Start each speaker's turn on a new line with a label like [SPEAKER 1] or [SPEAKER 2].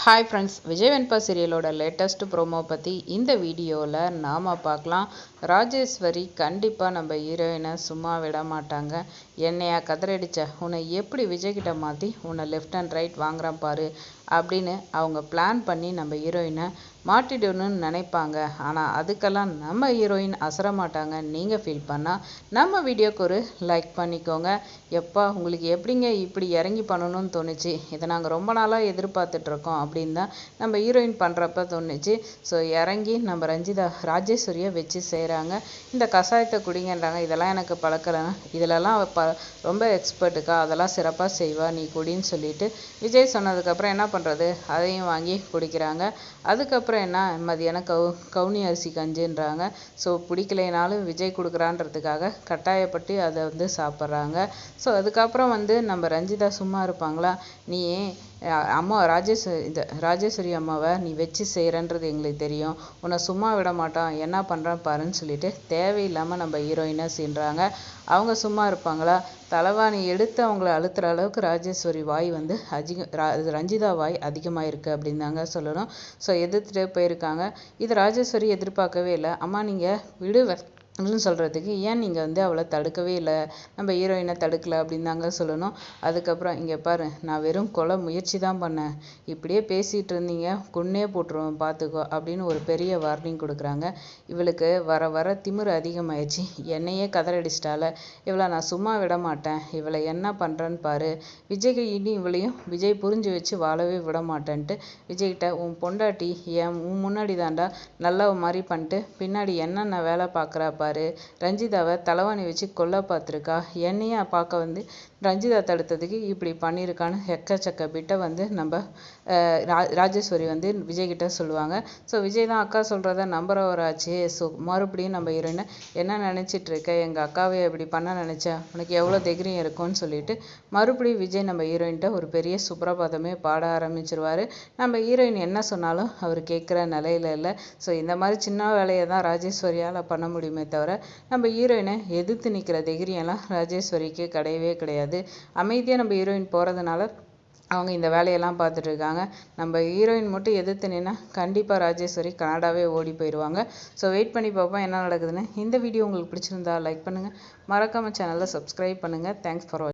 [SPEAKER 1] Hi friends, Vijay வெண்பா சீரியலோட latest promo பற்றி இந்த வீடியோவில் நாம் பார்க்கலாம். ராஜேஸ்வரி கண்டிப்பாக நம்ம ஹீரோயினை சும்மா விட மாட்டாங்க. என்னையா கதறடிச்ச, உன்னை எப்படி விஜய்கிட்ட மாற்றி உன்னை லெஃப்ட் அண்ட் ரைட் வாங்குறான் பாரு அப்படின்னு அவங்க பிளான் பண்ணி நம்ம ஹீரோயினை மாட்டிடணும்னு நினைப்பாங்க. ஆனால் அதுக்கெல்லாம் நம்ம ஹீரோயின் அசர மாட்டாங்க. நீங்கள் ஃபீல் பண்ணால் நம்ம வீடியோக்கு ஒரு லைக் பண்ணிக்கோங்க. எப்பா உங்களுக்கு எப்படிங்க இப்படி இறங்கி பண்ணணும்னு தோணுச்சு, இதை நாங்கள் ரொம்ப நாளாக எதிர்பார்த்துட்ருக்கோம் அப்படின்னு தான் நம்ம ஹீரோயின் பண்ணுறப்ப தோணுச்சு. ஸோ இறங்கி நம்ம ராஜேஸ்வரியை வச்சு செய்கிறாங்க. இந்த கஷாயத்தை குடிங்கன்றாங்க. இதெல்லாம் எனக்கு பழக்கலைன்னா இதிலெல்லாம் ரொம்ப எக்ஸ்பர்ட்டுக்கா, அதெல்லாம் சிறப்பாக செய்வா, நீ குடின்னு சொல்லிட்டு விஜய் சொன்னதுக்கப்புறம் என்ன பண்ணுறது, அதையும் வாங்கி குடிக்கிறாங்க. அதுக்கப்புறம் என்ன, மதியானம் கவுனி அரிசி கஞ்சுன்றாங்க. ஸோ பிடிக்கலைனாலும் விஜய் கொடுக்குறான்றதுக்காக கட்டாயப்பட்டு அதை சாப்பிட்றாங்க. ஸோ அதுக்கப்புறம் நம்ம ரஞ்சிதா சும்மா இருப்பாங்களா, நீ அம்மா ராஜேஸ்வரி அம்மாவை நீ வச்சு செய்கிறன்றது எங்களுக்கு தெரியும், உன்னை சும்மா விட மாட்டோம், என்ன பண்ணுறான் பாருன்னு சொல்லிட்டு தேவையில்லாமல் நம்ம ஹீரோயினை சீன்றாங்க. அவங்க சும்மா இருப்பாங்களா, தலைவாணி எடுத்து அவங்கள அழுத்துற அளவுக்கு ராஜேஸ்வரி வாய் ரஞ்சிதா வாய் அதிகமாக இருக்குது அப்படின்னு தாங்க சொல்லணும். ஸோ எதிர்த்துட்டே போயிருக்காங்க. இது ராஜேஸ்வரி எதிர்பார்க்கவே இல்லை. அம்மா நீங்கள் விடுவ அப்படின்னு சொல்கிறதுக்கு ஏன் நீங்கள் அவளை தடுக்கவே இல்லை, நம்ம ஹீரோயினை தடுக்கலை அப்படின்னு தாங்க சொல்லணும். அதுக்கப்புறம் இங்கே பாரு, நான் வெறும் கொலை முயற்சி தான் பண்ணேன், இப்படியே பேசிகிட்டு இருந்தீங்க கொன்னே போட்டுருவோம் பார்த்துக்கோ அப்படின்னு ஒரு பெரிய வார்னிங் கொடுக்குறாங்க. இவளுக்கு வர வர திமிரு அதிகமாயிடுச்சு, என்னையே கதறடிச்சிட்டால, இவளை நான் சும்மா விட மாட்டேன், இவளை என்ன பண்ணுறேன்னு பாரு, விஜய்க்கு இனி இவளையும் விஜய் புரிஞ்சு வச்சு வாழவே விட மாட்டேன்ட்டு விஜய்கிட்ட, உன் பொண்டாட்டி உன் முன்னாடி தாண்டா நல்ல மாதிரி பண்ணிட்டு பின்னாடி என்னென்ன வேலை பார்க்குறா பாரு, ரஞ்சிதாவை தலைவாணி வச்சு கொல்ல பார்த்துருக்கா, என்னையே பார்க்க ரஞ்சிதா தடுத்ததுக்கு இப்படி பண்ணியிருக்கான்னு எக்கச்சக்க பிட்டை நம்ம ராஜேஸ்வரி விஜய்கிட்ட சொல்லுவாங்க. ஸோ விஜய் தான் அக்கா சொல்கிறத நம்புறவராச்சு. ஸோ மறுபடியும் நம்ம ஹீரோயினை என்ன நினச்சிட்டு இருக்க, எங்கள் அக்காவை இப்படி பண்ண நினச்சா உனக்கு எவ்வளோ தைரியம் இருக்கும்னு சொல்லிட்டு மறுபடியும் விஜய் நம்ம ஹீரோயின்கிட்ட ஒரு பெரிய சுப்ரபாதமே பாட ஆரம்பிச்சிருவார். நம்ம ஹீரோயின் என்ன சொன்னாலும் அவர் கேட்குற நிலையில இல்லை. ஸோ இந்த மாதிரி சின்ன வேலையை தான் ராஜேஸ்வரியால் பண்ண முடியுமே தவிர நம்ம ஹீரோயினை எதிர்த்து நிற்கிற தைரியம்லாம் ராஜேஸ்வரிக்கு கிடையவே கிடையாது. அமைதியாக நம்ம ஹீரோயின் போகிறதுனால அவங்க இந்த வேலையெல்லாம் பார்த்துட்டு இருக்காங்க. நம்ம ஹீரோயின் மட்டும் எதிர்த்து நின்னா கண்டிப்பாக ராஜேஸ்வரி கனடாவே ஓடி போயிடுவாங்க. ஸோ வெயிட் பண்ணி பார்ப்போம் என்ன நடக்குதுன்னு. இந்த வீடியோ உங்களுக்கு பிடிச்சிருந்தா லைக் பண்ணுங்கள், மறக்காமல் சேனலை சப்ஸ்கிரைப் பண்ணுங்கள். தேங்க்ஸ் ஃபார் வாட்சிங்.